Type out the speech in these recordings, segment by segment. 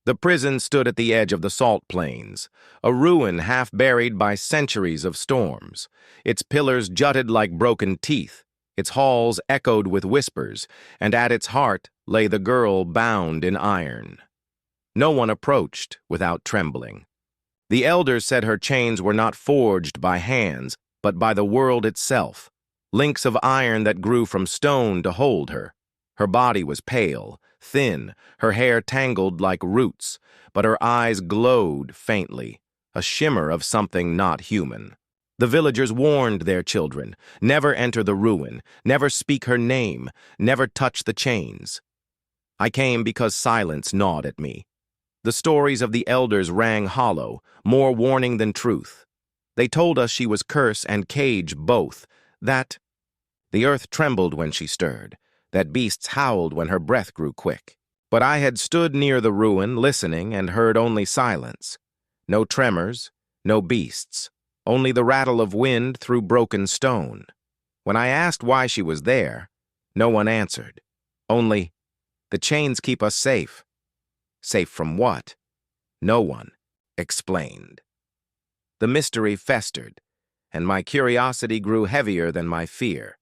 The prison stood at the edge of the salt plains, a ruin half buried by centuries of storms. Its pillars jutted like broken teeth, its halls echoed with whispers, and at its heart lay the girl bound in iron. No one approached without trembling. The elders said her chains were not forged by hands, but by the world itself, links of iron that grew from stone to hold her. Her body was pale, thin, her hair tangled like roots, but her eyes glowed faintly, a shimmer of something not human. The villagers warned their children, never enter the ruin, never speak her name, never touch the chains. I came because silence gnawed at me. The stories of the elders rang hollow, more warning than truth. They told us she was curse and cage both, that the earth trembled when she stirred, that beasts howled when her breath grew quick. But I had stood near the ruin, listening, and heard only silence. No tremors, no beasts, only the rattle of wind through broken stone. When I asked why she was there, no one answered. Only, the chains keep us safe. Safe from what? No one explained. The mystery festered, and my curiosity grew heavier than my fear.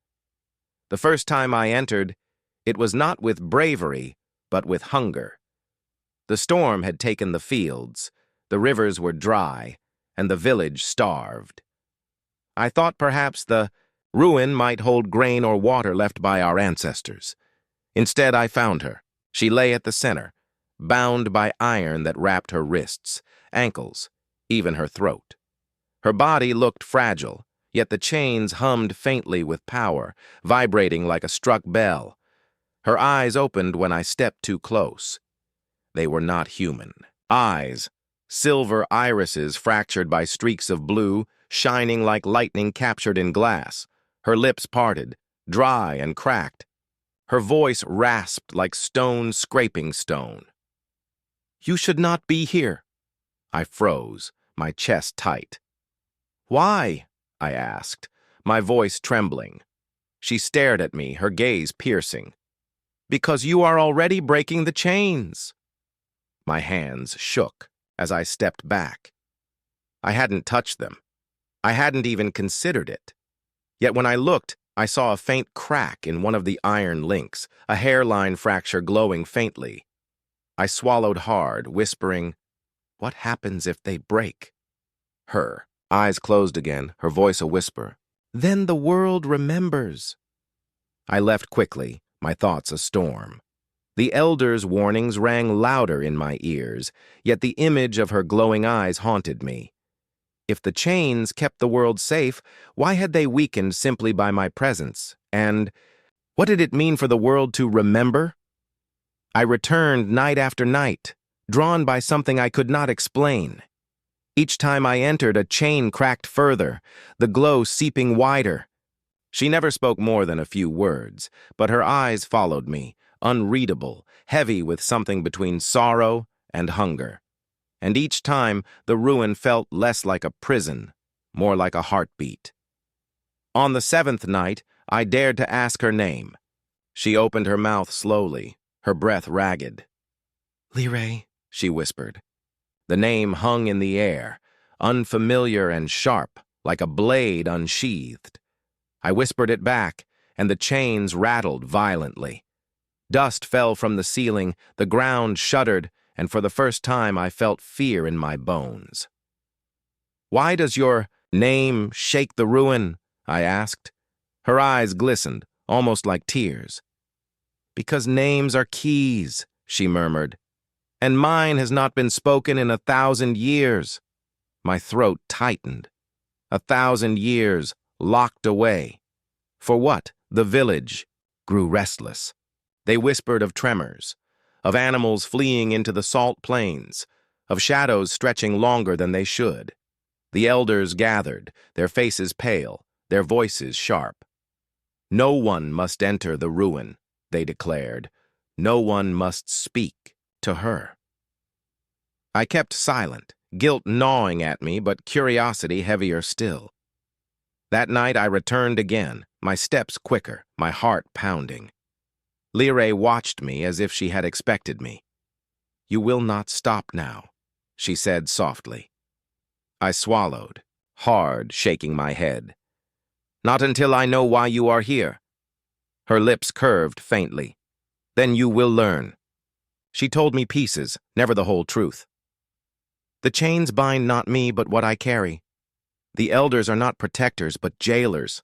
The first time I entered, it was not with bravery, but with hunger. The storm had taken the fields, the rivers were dry, and the village starved. I thought perhaps the ruin might hold grain or water left by our ancestors. Instead, I found her. She lay at the center, bound by iron that wrapped her wrists, ankles, even her throat. Her body looked fragile, yet the chains hummed faintly with power, vibrating like a struck bell. Her eyes opened when I stepped too close. They were not human. Eyes, silver irises fractured by streaks of blue, shining like lightning captured in glass. Her lips parted, dry and cracked. Her voice rasped like stone scraping stone. "You should not be here." I froze, my chest tight. "Why?" I asked, my voice trembling. She stared at me, her gaze piercing. "Because you are already breaking the chains." My hands shook as I stepped back. I hadn't touched them. I hadn't even considered it. Yet when I looked, I saw a faint crack in one of the iron links, a hairline fracture glowing faintly. I swallowed hard, whispering, "What happens if they break?" Her eyes closed again, her voice a whisper. "Then the world remembers." I left quickly, my thoughts a storm. The elders' warnings rang louder in my ears, yet the image of her glowing eyes haunted me. If the chains kept the world safe, why had they weakened simply by my presence? And what did it mean for the world to remember? I returned night after night, drawn by something I could not explain. Each time I entered, a chain cracked further, the glow seeping wider. She never spoke more than a few words, but her eyes followed me, unreadable, heavy with something between sorrow and hunger. And each time, the ruin felt less like a prison, more like a heartbeat. On the 7th night, I dared to ask her name. She opened her mouth slowly, her breath ragged. "Liray," she whispered. The name hung in the air, unfamiliar and sharp, like a blade unsheathed. I whispered it back, and the chains rattled violently. Dust fell from the ceiling, the ground shuddered, and for the first time I felt fear in my bones. "Why does your name shake the ruin?" I asked. Her eyes glistened, almost like tears. "Because names are keys," she murmured, "and mine has not been spoken in 1,000 years." My throat tightened. 1,000 years locked away. For what? The village grew restless. They whispered of tremors, of animals fleeing into the salt plains, of shadows stretching longer than they should. The elders gathered, their faces pale, their voices sharp. "No one must enter the ruin," they declared. "No one must speak to her." I kept silent, guilt gnawing at me, but curiosity heavier still. That night I returned again, my steps quicker, my heart pounding. Liray watched me as if she had expected me. "You will not stop now," she said softly. I swallowed, hard, shaking my head. "Not until I know why you are here." Her lips curved faintly. "Then you will learn." She told me pieces, never the whole truth. "The chains bind not me, but what I carry. The elders are not protectors, but jailers.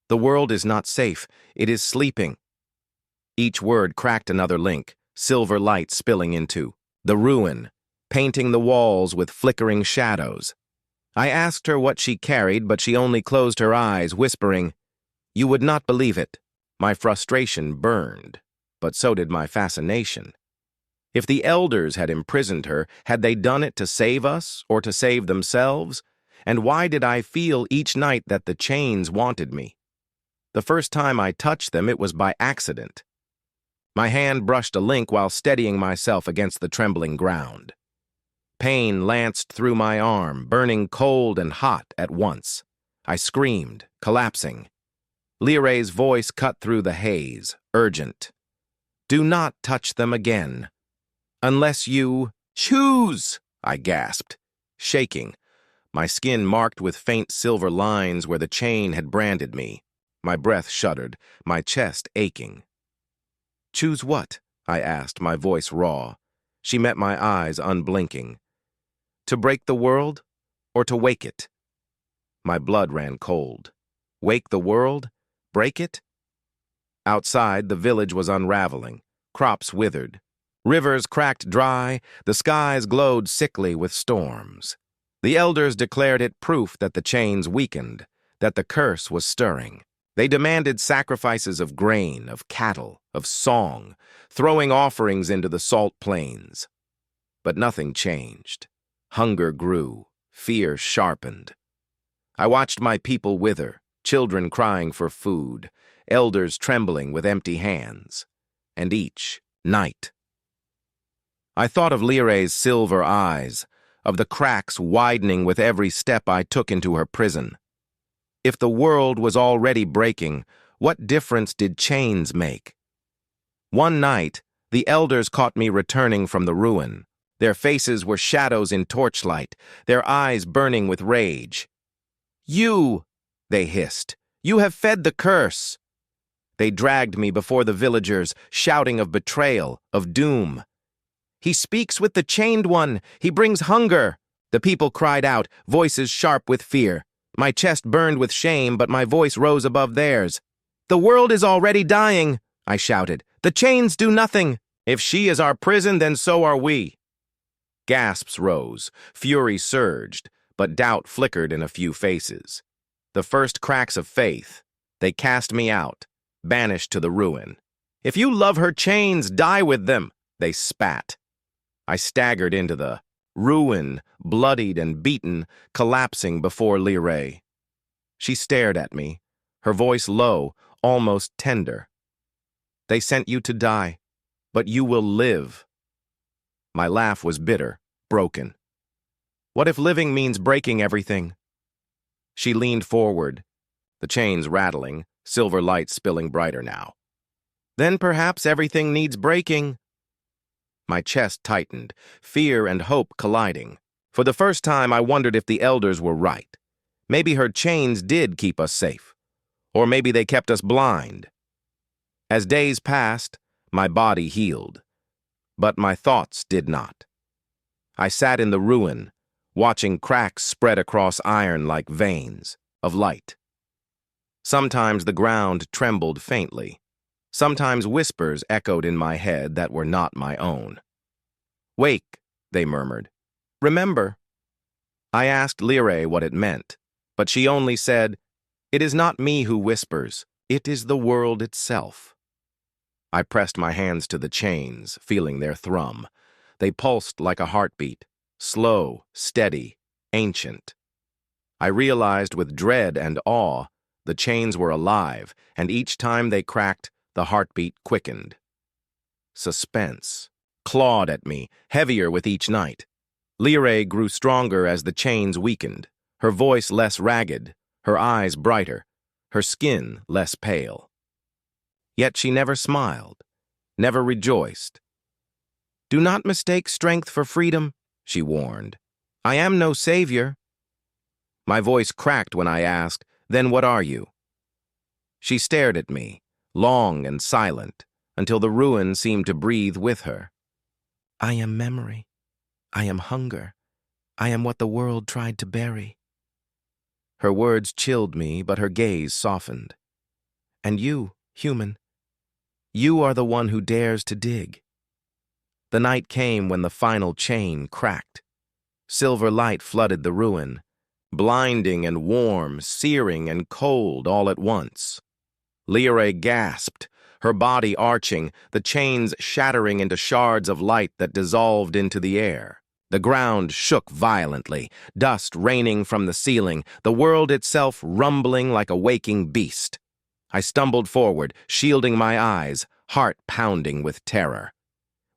The world is not safe, it is sleeping." Each word cracked another link, silver light spilling into the ruin, painting the walls with flickering shadows. I asked her what she carried, but she only closed her eyes, whispering, "You would not believe it." My frustration burned, but so did my fascination. If the elders had imprisoned her, had they done it to save us or to save themselves? And why did I feel each night that the chains wanted me? The first time I touched them, it was by accident. My hand brushed a link while steadying myself against the trembling ground. Pain lanced through my arm, burning cold and hot at once. I screamed, collapsing. Liray's voice cut through the haze, urgent. "Do not touch them again. Unless you choose," I gasped, shaking, my skin marked with faint silver lines where the chain had branded me. My breath shuddered, my chest aching. "Choose what?" I asked, my voice raw. She met my eyes, unblinking. "To break the world, or to wake it?" My blood ran cold. Wake the world? Break it? Outside, the village was unraveling. Crops withered. Rivers cracked dry. The skies glowed sickly with storms. The elders declared it proof that the chains weakened, that the curse was stirring. They demanded sacrifices of grain, of cattle, of song, throwing offerings into the salt plains. But nothing changed. Hunger grew. Fear sharpened. I watched my people wither, children crying for food, elders trembling with empty hands. And each night. I thought of Liray's silver eyes, of the cracks widening with every step I took into her prison. If the world was already breaking, what difference did chains make? One night, the elders caught me returning from the ruin. Their faces were shadows in torchlight, their eyes burning with rage. "You," they hissed, "you have fed the curse." They dragged me before the villagers, shouting of betrayal, of doom. "He speaks with the chained one. He brings hunger." The people cried out, voices sharp with fear. My chest burned with shame, but my voice rose above theirs. "The world is already dying," I shouted. "The chains do nothing. If she is our prison, then so are we." Gasps rose, fury surged, but doubt flickered in a few faces. The first cracks of faith. They cast me out, banished to the ruin. "If you love her chains, die with them," they spat. I staggered into the ruin, bloodied and beaten, collapsing before Liray. She stared at me, her voice low, almost tender. "They sent you to die, but you will live." My laugh was bitter, broken. "What if living means breaking everything?" She leaned forward, the chains rattling, silver light spilling brighter now. "Then perhaps everything needs breaking." My chest tightened, fear and hope colliding. For the first time, I wondered if the elders were right. Maybe her chains did keep us safe. Or maybe they kept us blind. As days passed, my body healed. But my thoughts did not. I sat in the ruin, watching cracks spread across iron like veins of light. Sometimes the ground trembled faintly. Sometimes whispers echoed in my head that were not my own. "Wake," they murmured. "Remember." I asked Liray what it meant, but she only said, "It is not me who whispers, it is the world itself." I pressed my hands to the chains, feeling their thrum. They pulsed like a heartbeat, slow, steady, ancient. I realized with dread and awe the chains were alive, and each time they cracked, the heartbeat quickened. Suspense clawed at me, heavier with each night. Liray grew stronger as the chains weakened, her voice less ragged, her eyes brighter, her skin less pale. Yet she never smiled, never rejoiced. Do not mistake strength for freedom, she warned. I am no savior. My voice cracked when I asked, Then what are you? She stared at me, long and silent, until the ruin seemed to breathe with her. I am memory. I am hunger. I am what the world tried to bury. Her words chilled me, but her gaze softened. And you, human, you are the one who dares to dig. The night came when the final chain cracked. Silver light flooded the ruin, blinding and warm, searing and cold all at once. Lyra gasped, her body arching, the chains shattering into shards of light that dissolved into the air. The ground shook violently, dust raining from the ceiling, the world itself rumbling like a waking beast. I stumbled forward, shielding my eyes, heart pounding with terror.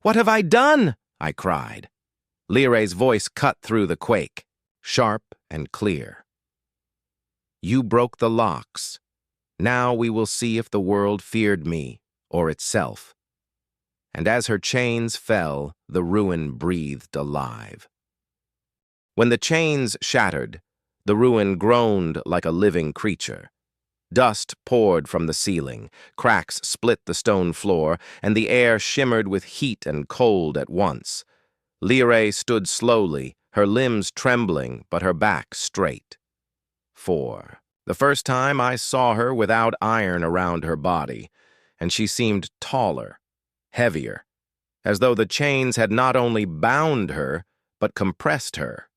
What have I done? I cried. Lyra's voice cut through the quake, sharp and clear. You broke the locks. Now we will see if the world feared me or itself. And as her chains fell, the ruin breathed alive. When the chains shattered, the ruin groaned like a living creature. Dust poured from the ceiling, cracks split the stone floor, and the air shimmered with heat and cold at once. Lyra stood slowly, her limbs trembling, but her back straight. For the first time I saw her without iron around her body, and she seemed taller, heavier, as though the chains had not only bound her, but compressed her.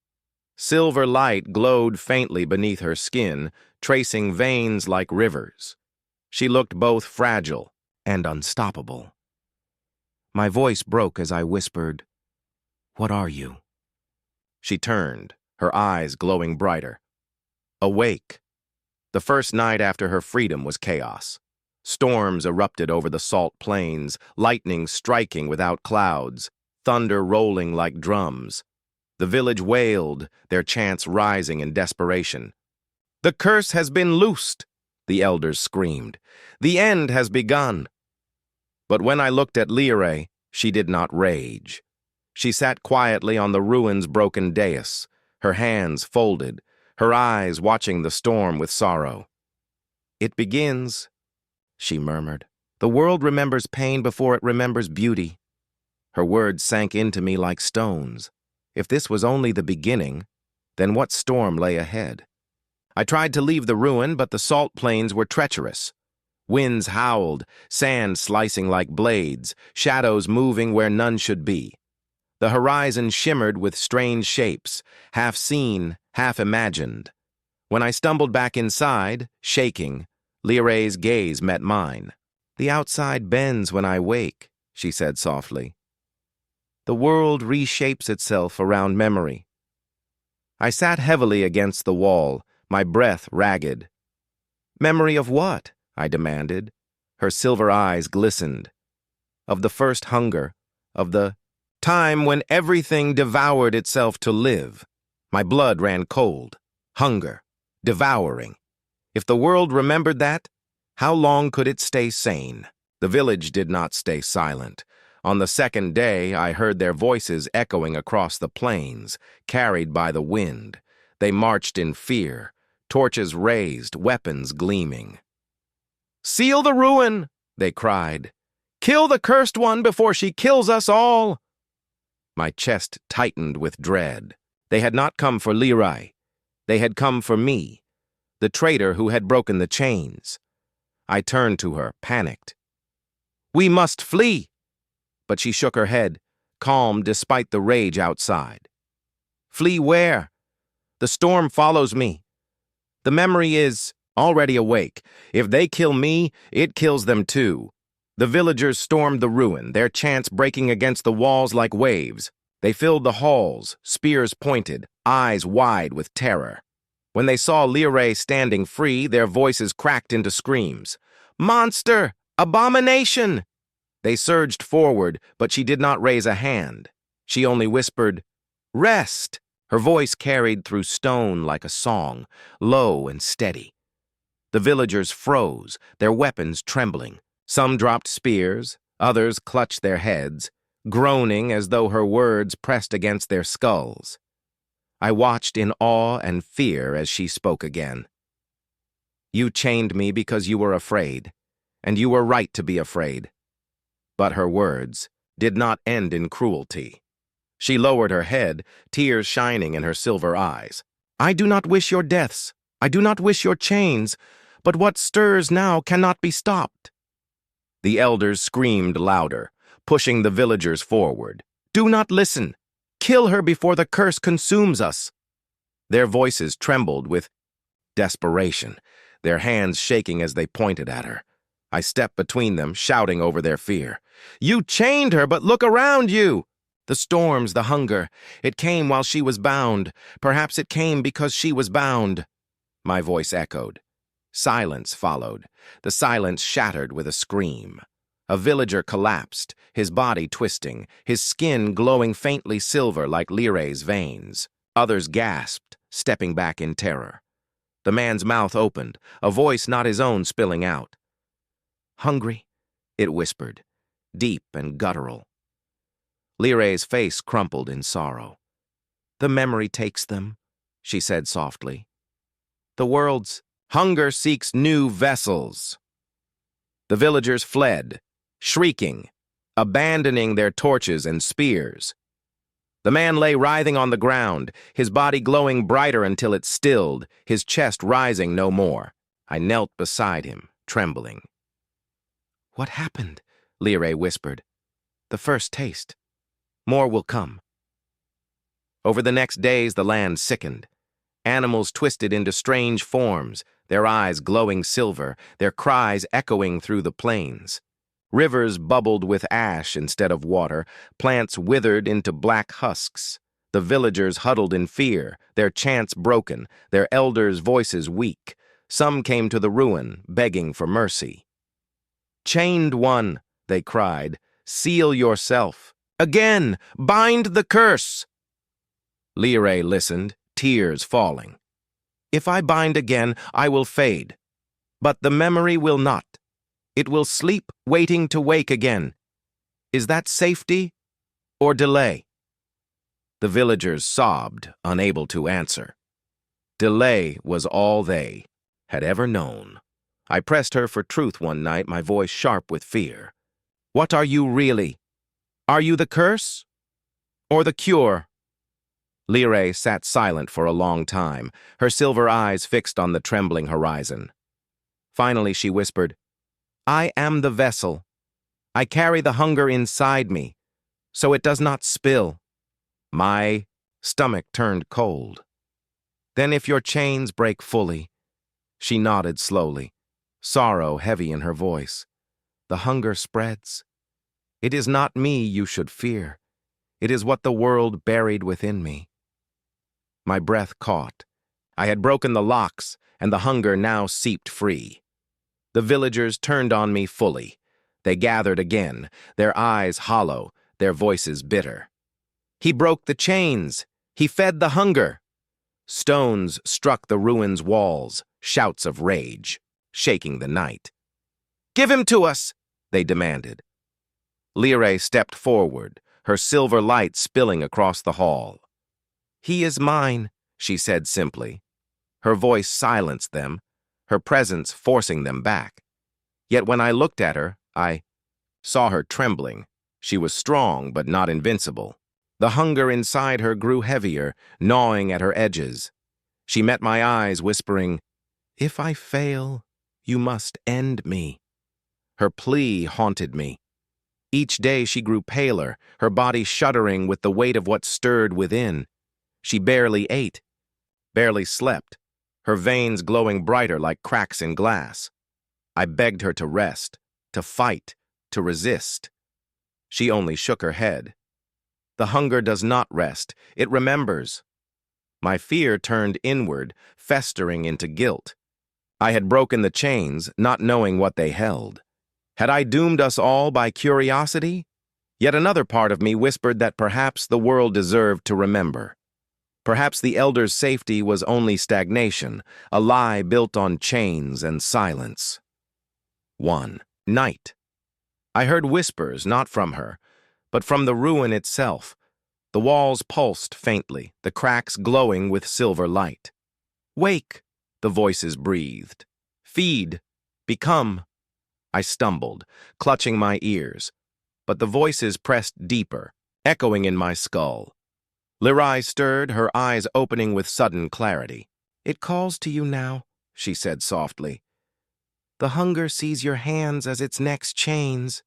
Silver light glowed faintly beneath her skin, tracing veins like rivers. She looked both fragile and unstoppable. My voice broke as I whispered, What are you? She turned, her eyes glowing brighter. Awake. The first night after her freedom was chaos. Storms erupted over the salt plains, lightning striking without clouds, thunder rolling like drums. The village wailed, their chants rising in desperation. The curse has been loosed, the elders screamed. The end has begun. But when I looked at Lyra, she did not rage. She sat quietly on the ruin's broken dais, her hands folded, her eyes watching the storm with sorrow. It begins, she murmured. The world remembers pain before it remembers beauty. Her words sank into me like stones. If this was only the beginning, then what storm lay ahead? I tried to leave the ruin, but the salt plains were treacherous. Winds howled, sand slicing like blades, shadows moving where none should be. The horizon shimmered with strange shapes, half seen, half imagined. When I stumbled back inside, shaking, Lyra's gaze met mine. The outside bends when I wake, she said softly. The world reshapes itself around memory. I sat heavily against the wall, my breath ragged. Memory of what? I demanded. Her silver eyes glistened. Of the first hunger, of the time when everything devoured itself to live. My blood ran cold. Hunger. Devouring. If the world remembered that, how long could it stay sane? The village did not stay silent. On the second day, I heard their voices echoing across the plains, carried by the wind. They marched in fear, torches raised, weapons gleaming. Seal the ruin, they cried. Kill the cursed one before she kills us all. My chest tightened with dread. They had not come for Lyra. They had come for me, the traitor who had broken the chains. I turned to her, panicked. We must flee. But she shook her head, calm despite the rage outside. Flee where? The storm follows me. The memory is already awake. If they kill me, it kills them too. The villagers stormed the ruin, their chants breaking against the walls like waves. They filled the halls, spears pointed, eyes wide with terror. When they saw Lyra standing free, their voices cracked into screams. Monster! Abomination! They surged forward, but she did not raise a hand. She only whispered, Rest! Her voice carried through stone like a song, low and steady. The villagers froze, their weapons trembling. Some dropped spears, others clutched their heads. groaning as though her words pressed against their skulls. I watched in awe and fear as she spoke again. You chained me because you were afraid, and you were right to be afraid. But her words did not end in cruelty. She lowered her head, tears shining in her silver eyes. I do not wish your deaths. I do not wish your chains, but what stirs now cannot be stopped. The elders screamed louder, pushing the villagers forward. Do not listen. Kill her before the curse consumes us. Their voices trembled with desperation, their hands shaking as they pointed at her. I stepped between them, shouting over their fear. You chained her, but look around you! The storms, the hunger, it came while she was bound. Perhaps it came because she was bound. My voice echoed. Silence followed. The silence shattered with a scream. A villager collapsed, his body twisting, his skin glowing faintly silver like Lyre's veins. Others gasped, stepping back in terror. The man's mouth opened, a voice not his own spilling out. Hungry, it whispered, deep and guttural. Lyre's face crumpled in sorrow. The memory takes them, she said softly. The world's hunger seeks new vessels. The villagers fled, shrieking, abandoning their torches and spears. The man lay writhing on the ground, his body glowing brighter until it stilled, his chest rising no more. I knelt beside him, trembling. What happened? Lyre whispered. The first taste. More will come. Over the next days, the land sickened. Animals twisted into strange forms, their eyes glowing silver, their cries echoing through the plains. Rivers bubbled with ash instead of water, plants withered into black husks. The villagers huddled in fear, their chants broken, their elders' voices weak. Some came to the ruin, begging for mercy. Chained one, they cried, seal yourself. Again, bind the curse. Lyre listened, tears falling. If I bind again, I will fade. But the memory will not. It will sleep, waiting to wake again. Is that safety or delay? The villagers sobbed, unable to answer. Delay was all they had ever known. I pressed her for truth one night, my voice sharp with fear. What are you really? Are you the curse or the cure? Lyre sat silent for a long time, her silver eyes fixed on the trembling horizon. Finally, she whispered, I am the vessel. I carry the hunger inside me, so it does not spill. My stomach turned cold. Then if your chains break fully, she nodded slowly, sorrow heavy in her voice. The hunger spreads. It is not me you should fear. It is what the world buried within me. My breath caught. I had broken the locks, and the hunger now seeped free. The villagers turned on me fully. They gathered again, their eyes hollow, their voices bitter. He broke the chains. He fed the hunger. Stones struck the ruin's walls, shouts of rage, shaking the night. Give him to us, they demanded. Lyre stepped forward, her silver light spilling across the hall. He is mine, she said simply. Her voice silenced them, her presence forcing them back. Yet when I looked at her, I saw her trembling. She was strong, but not invincible. The hunger inside her grew heavier, gnawing at her edges. She met my eyes, whispering, If I fail, you must end me. Her plea haunted me. Each day she grew paler, her body shuddering with the weight of what stirred within. She barely ate, barely slept, her veins glowing brighter like cracks in glass. I begged her to rest, to fight, to resist. She only shook her head. The hunger does not rest, it remembers. My fear turned inward, festering into guilt. I had broken the chains, not knowing what they held. Had I doomed us all by curiosity? Yet another part of me whispered that perhaps the world deserved to remember. Perhaps the elders' safety was only stagnation, a lie built on chains and silence. 1. Night. I heard whispers, not from her, but from the ruin itself. The walls pulsed faintly, the cracks glowing with silver light. "Wake," the voices breathed. "Feed. Become." I stumbled, clutching my ears, but the voices pressed deeper, echoing in my skull. Lirai stirred, her eyes opening with sudden clarity. "It calls to you now," she said softly. "The hunger sees your hands as its next chains."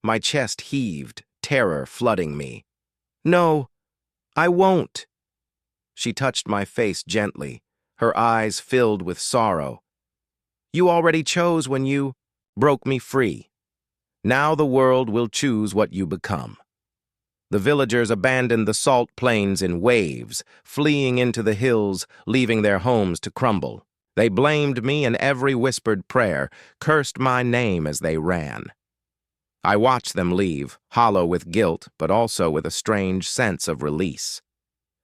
My chest heaved, terror flooding me. "No, I won't." She touched my face gently, her eyes filled with sorrow. "You already chose when you broke me free. Now the world will choose what you become." The villagers abandoned the salt plains in waves, fleeing into the hills, leaving their homes to crumble. They blamed me in every whispered prayer, cursed my name as they ran. I watched them leave, hollow with guilt, but also with a strange sense of release.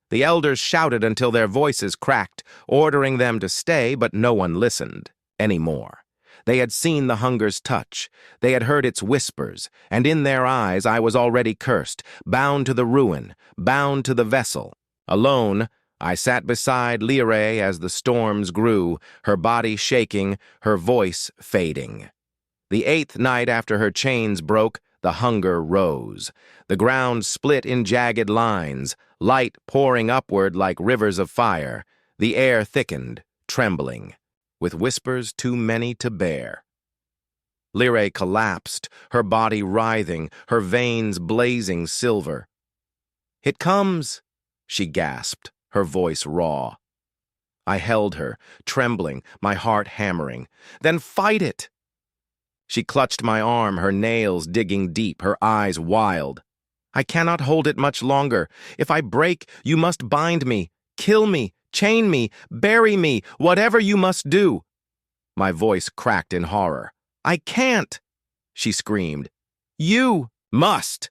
The elders shouted until their voices cracked, ordering them to stay, but no one listened anymore. They had seen the hunger's touch. They had heard its whispers, and in their eyes I was already cursed, bound to the ruin, bound to the vessel. Alone, I sat beside Lirai as the storms grew, her body shaking, her voice fading. The 8th night after her chains broke, the hunger rose. The ground split in jagged lines, light pouring upward like rivers of fire. The air thickened, trembling, with whispers too many to bear. Lirai collapsed, her body writhing, her veins blazing silver. "It comes," she gasped, her voice raw. I held her, trembling, my heart hammering. "Then fight it!" She clutched my arm, her nails digging deep, her eyes wild. "I cannot hold it much longer. If I break, you must bind me, kill me, chain me, bury me, whatever you must do." My voice cracked in horror. "I can't," she screamed. "You must."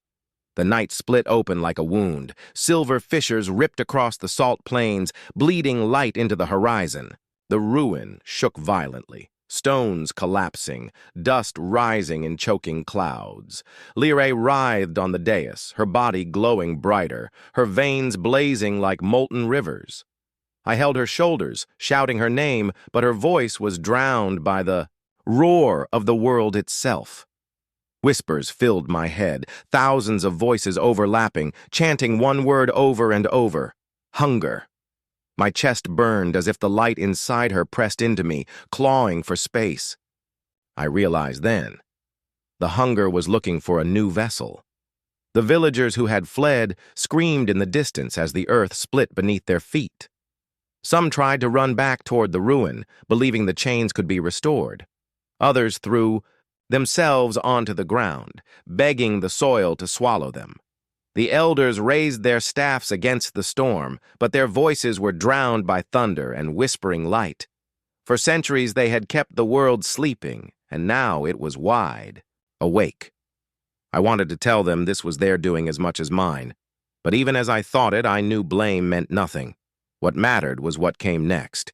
The night split open like a wound. Silver fissures ripped across the salt plains, bleeding light into the horizon. The ruin shook violently, stones collapsing, dust rising in choking clouds. Lirai writhed on the dais, her body glowing brighter, her veins blazing like molten rivers. I held her shoulders, shouting her name, but her voice was drowned by the roar of the world itself. Whispers filled my head, thousands of voices overlapping, chanting one word over and over: hunger. My chest burned as if the light inside her pressed into me, clawing for space. I realized then, the hunger was looking for a new vessel. The villagers who had fled screamed in the distance as the earth split beneath their feet. Some tried to run back toward the ruin, believing the chains could be restored. Others threw themselves onto the ground, begging the soil to swallow them. The elders raised their staffs against the storm, but their voices were drowned by thunder and whispering light. For centuries they had kept the world sleeping, and now it was wide awake. I wanted to tell them this was their doing as much as mine, but even as I thought it, I knew blame meant nothing. What mattered was what came next.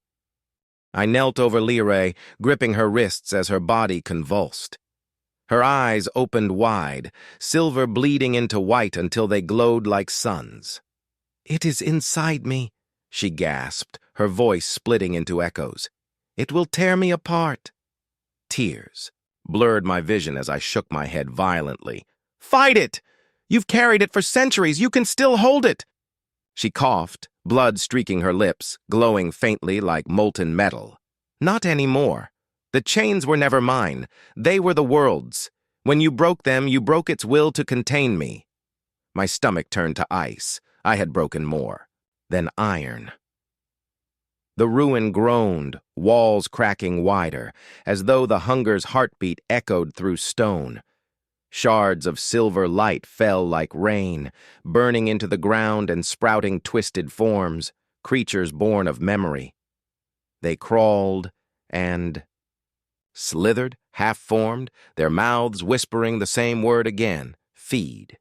I knelt over Lirai, gripping her wrists as her body convulsed. Her eyes opened wide, silver bleeding into white until they glowed like suns. "It is inside me," she gasped, her voice splitting into echoes. "It will tear me apart." Tears blurred my vision as I shook my head violently. "Fight it! You've carried it for centuries. You can still hold it." She coughed, blood streaking her lips, glowing faintly like molten metal. "Not anymore. The chains were never mine. They were the world's. When you broke them, you broke its will to contain me." My stomach turned to ice. I had broken more. Then iron. The ruin groaned, walls cracking wider, as though the hunger's heartbeat echoed through stone. Shards of silver light fell like rain, burning into the ground and sprouting twisted forms, creatures born of memory. They crawled and slithered, half-formed, their mouths whispering the same word again: feed.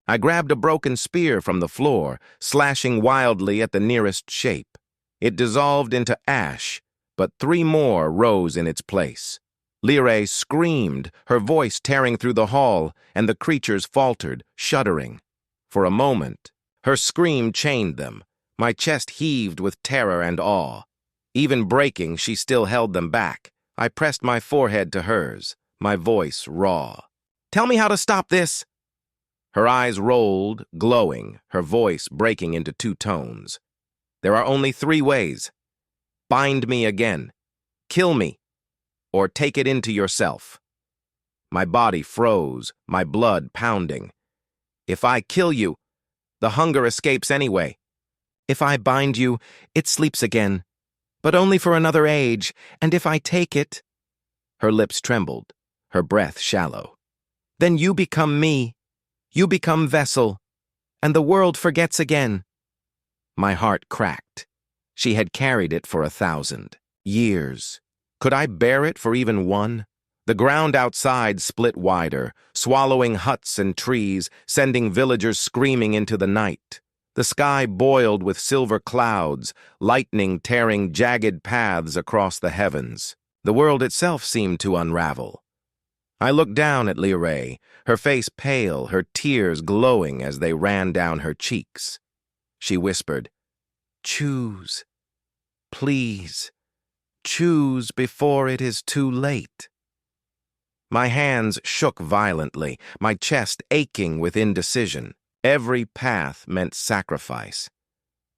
I grabbed a broken spear from the floor, slashing wildly at the nearest shape. It dissolved into ash, but 3 more rose in its place. Lyrae screamed, her voice tearing through the hall, and the creatures faltered, shuddering. For a moment, her scream chained them. My chest heaved with terror and awe. Even breaking, she still held them back. I pressed my forehead to hers, my voice raw. "Tell me how to stop this!" Her eyes rolled, glowing, her voice breaking into two tones. "There are only three ways. Bind me again. Kill me. Or take it into yourself." My body froze, my blood pounding. "If I kill you, the hunger escapes anyway. If I bind you, it sleeps again. But only for another age, and if I take it—" Her lips trembled, her breath shallow. "Then you become me. You become vessel, and the world forgets again." My heart cracked. She had carried it for 1,000 years. Could I bear it for even one? The ground outside split wider, swallowing huts and trees, sending villagers screaming into the night. The sky boiled with silver clouds, lightning tearing jagged paths across the heavens. The world itself seemed to unravel. I looked down at Lyrae, her face pale, her tears glowing as they ran down her cheeks. She whispered, "Choose. Please. Choose before it is too late." My hands shook violently, my chest aching with indecision. Every path meant sacrifice.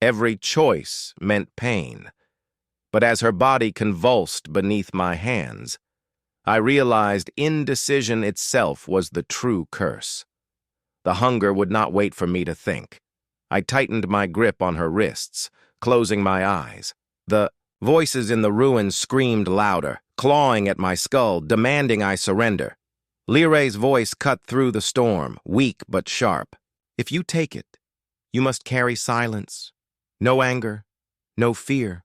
Every choice meant pain. But as her body convulsed beneath my hands, I realized indecision itself was the true curse. The hunger would not wait for me to think. I tightened my grip on her wrists, closing my eyes. The voices in the ruins screamed louder, clawing at my skull, demanding I surrender. Lyrae's voice cut through the storm, weak but sharp. "If you take it, you must carry silence. No anger, no fear.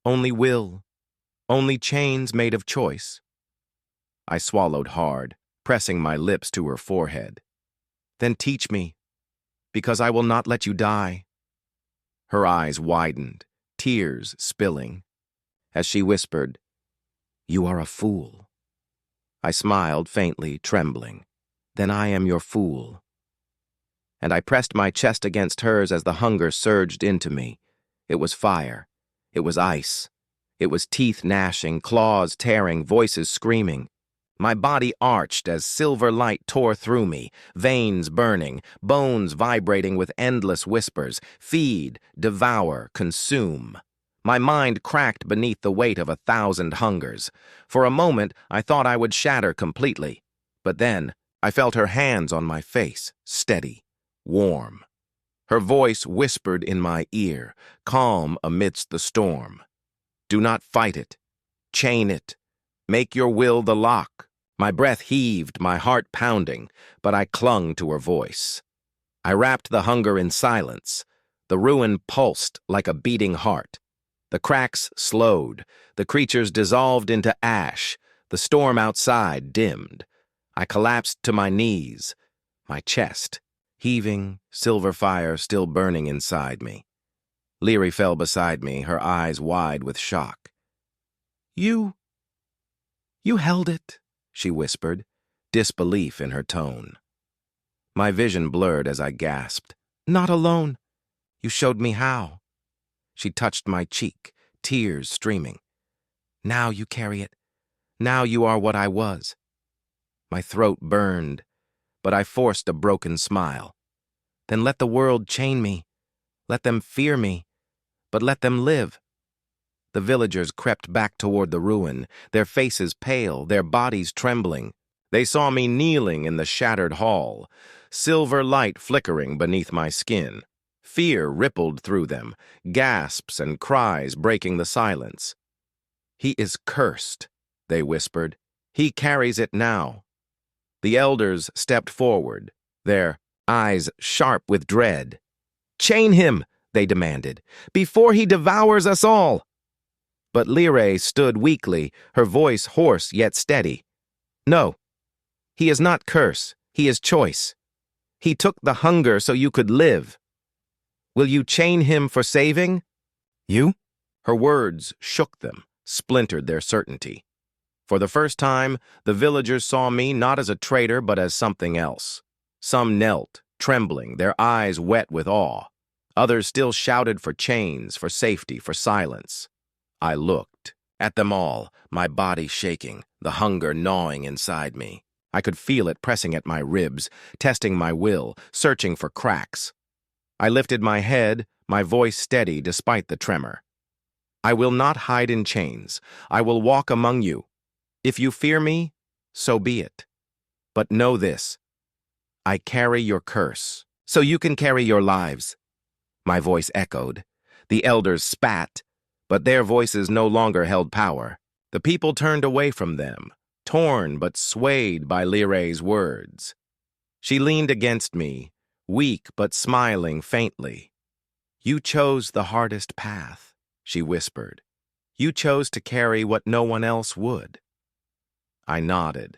Only will, only chains made of choice." I swallowed hard, pressing my lips to her forehead. "Then teach me, because I will not let you die." Her eyes widened, tears spilling, as she whispered, "You are a fool." I smiled faintly, trembling. "Then I am your fool." And I pressed my chest against hers as the hunger surged into me. It was fire. It was ice. It was teeth gnashing, claws tearing, voices screaming. My body arched as silver light tore through me, veins burning, bones vibrating with endless whispers. Feed, devour, consume. My mind cracked beneath the weight of 1,000 hungers. For a moment, I thought I would shatter completely. But then, I felt her hands on my face, steady, warm. Her voice whispered in my ear, calm amidst the storm. "Do not fight it. Chain it. Make your will the lock." My breath heaved, my heart pounding, but I clung to her voice. I wrapped the hunger in silence. The ruin pulsed like a beating heart. The cracks slowed. The creatures dissolved into ash. The storm outside dimmed. I collapsed to my knees, my chest heaving, silver fire still burning inside me. Lyrae fell beside me, her eyes wide with shock. You held it," she whispered, disbelief in her tone. My vision blurred as I gasped. "Not alone. You showed me how." She touched my cheek, tears streaming. "Now you carry it. Now you are what I was." My throat burned, but I forced a broken smile. "Then let the world chain me. Let them fear me, but let them live." The villagers crept back toward the ruin, their faces pale, their bodies trembling. They saw me kneeling in the shattered hall, silver light flickering beneath my skin. Fear rippled through them, gasps and cries breaking the silence. "He is cursed," they whispered. "He carries it now." The elders stepped forward, their eyes sharp with dread. "Chain him," they demanded, "before he devours us all." But Lyrae stood weakly, her voice hoarse yet steady. "No, he is not curse, he is choice. He took the hunger so you could live. Will you chain him for saving?" "You?" Her words shook them, splintered their certainty. For the first time, the villagers saw me not as a traitor but as something else. Some knelt, trembling, their eyes wet with awe. Others still shouted for chains, for safety, for silence. I looked at them all, my body shaking, the hunger gnawing inside me. I could feel it pressing at my ribs, testing my will, searching for cracks. I lifted my head, my voice steady despite the tremor. I will not hide in chains. I will walk among you. If you fear me, so be it. But know this, I carry your curse, so you can carry your lives. My voice echoed. The elders spat, but their voices no longer held power. The people turned away from them, torn but swayed by Lyrae's words. She leaned against me, weak but smiling faintly. You chose the hardest path, she whispered. You chose to carry what no one else would. I nodded,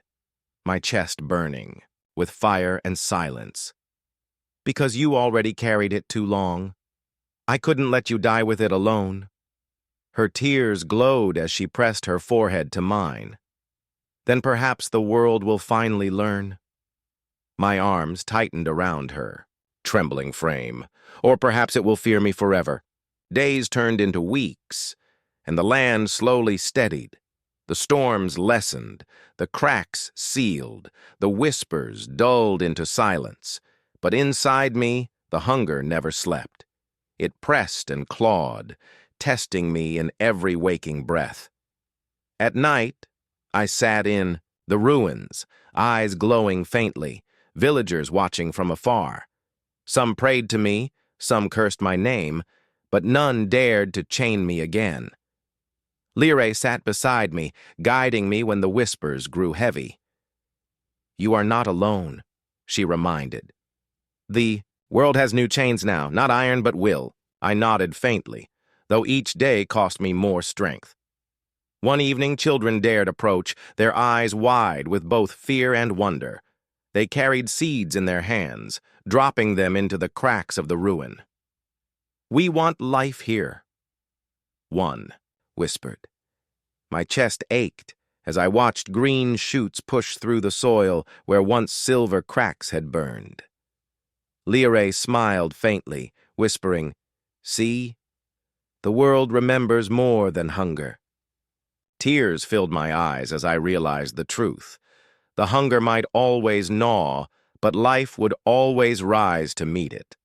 my chest burning, with fire and silence. Because you already carried it too long. I couldn't let you die with it alone. Her tears glowed as she pressed her forehead to mine. Then perhaps the world will finally learn. My arms tightened around her, trembling frame. Or perhaps it will fear me forever. Days turned into weeks, and the land slowly steadied. The storms lessened, the cracks sealed, the whispers dulled into silence. But inside me, the hunger never slept. It pressed and clawed, testing me in every waking breath. At night, I sat in the ruins, eyes glowing faintly, villagers watching from afar. Some prayed to me, some cursed my name, but none dared to chain me again. Lyrae sat beside me, guiding me when the whispers grew heavy. You are not alone, she reminded. The world has new chains now, not iron but will. I nodded faintly, though each day cost me more strength. One evening, children dared approach, their eyes wide with both fear and wonder. They carried seeds in their hands, dropping them into the cracks of the ruin. We want life here. One whispered. My chest ached as I watched green shoots push through the soil where once silver cracks had burned. Lyrae smiled faintly, whispering, See, the world remembers more than hunger. Tears filled my eyes as I realized the truth. The hunger might always gnaw, but life would always rise to meet it.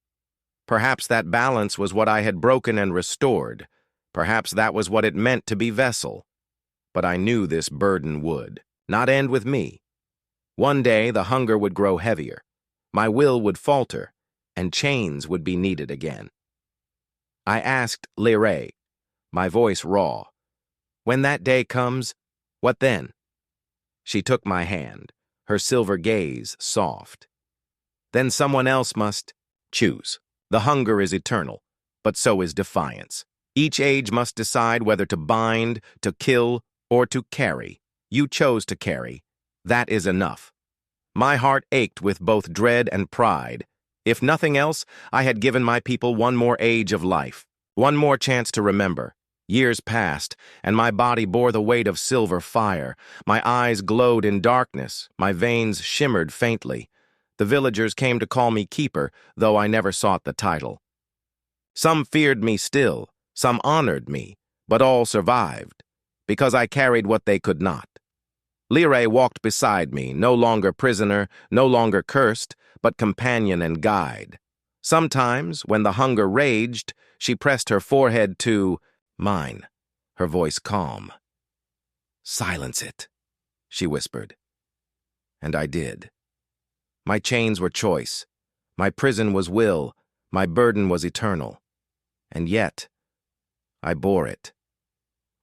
Perhaps that balance was what I had broken and restored. Perhaps that was what it meant to be vessel. But I knew this burden would not end with me. One day the hunger would grow heavier. My will would falter, and chains would be needed again. I asked Lyrae, my voice raw, when that day comes, what then? She took my hand, her silver gaze soft. Then someone else must choose. The hunger is eternal, but so is defiance. Each age must decide whether to bind, to kill, or to carry. You chose to carry. That is enough. My heart ached with both dread and pride. If nothing else, I had given my people one more age of life, one more chance to remember. Years passed, and my body bore the weight of silver fire. My eyes glowed in darkness, my veins shimmered faintly. The villagers came to call me keeper, though I never sought the title. Some feared me still, some honored me, but all survived, because I carried what they could not. Lyrae walked beside me, no longer prisoner, no longer cursed, but companion and guide. Sometimes, when the hunger raged, she pressed her forehead to mine, her voice calm. Silence it, she whispered. And I did. My chains were choice, my prison was will, my burden was eternal. And yet, I bore it.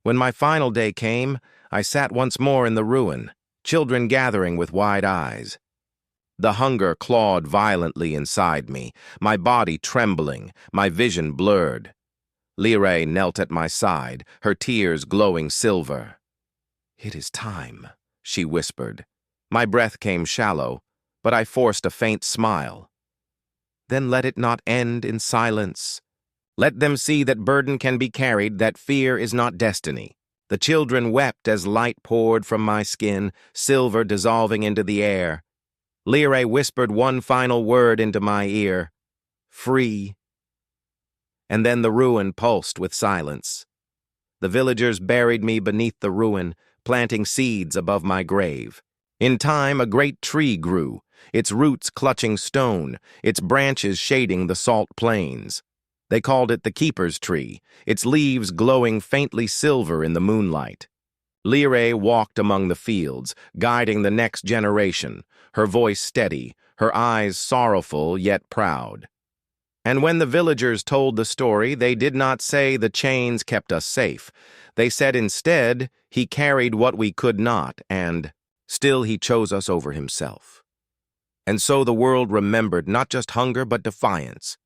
When my final day came, I sat once more in the ruin, children gathering with wide eyes. The hunger clawed violently inside me, my body trembling, my vision blurred. Lyrae knelt at my side, her tears glowing silver. It is time, she whispered. My breath came shallow, but I forced a faint smile. Then let it not end in silence. Let them see that burden can be carried, that fear is not destiny. The children wept as light poured from my skin, silver dissolving into the air. Lyrae whispered one final word into my ear, "Free." And then the ruin pulsed with silence. The villagers buried me beneath the ruin, planting seeds above my grave. In time, a great tree grew, its roots clutching stone, its branches shading the salt plains. They called it the Keeper's Tree, its leaves glowing faintly silver in the moonlight. Lyrae walked among the fields, guiding the next generation, her voice steady, her eyes sorrowful yet proud. And when the villagers told the story, they did not say the chains kept us safe. They said instead, he carried what we could not, and still he chose us over himself. And so the world remembered not just hunger but defiance.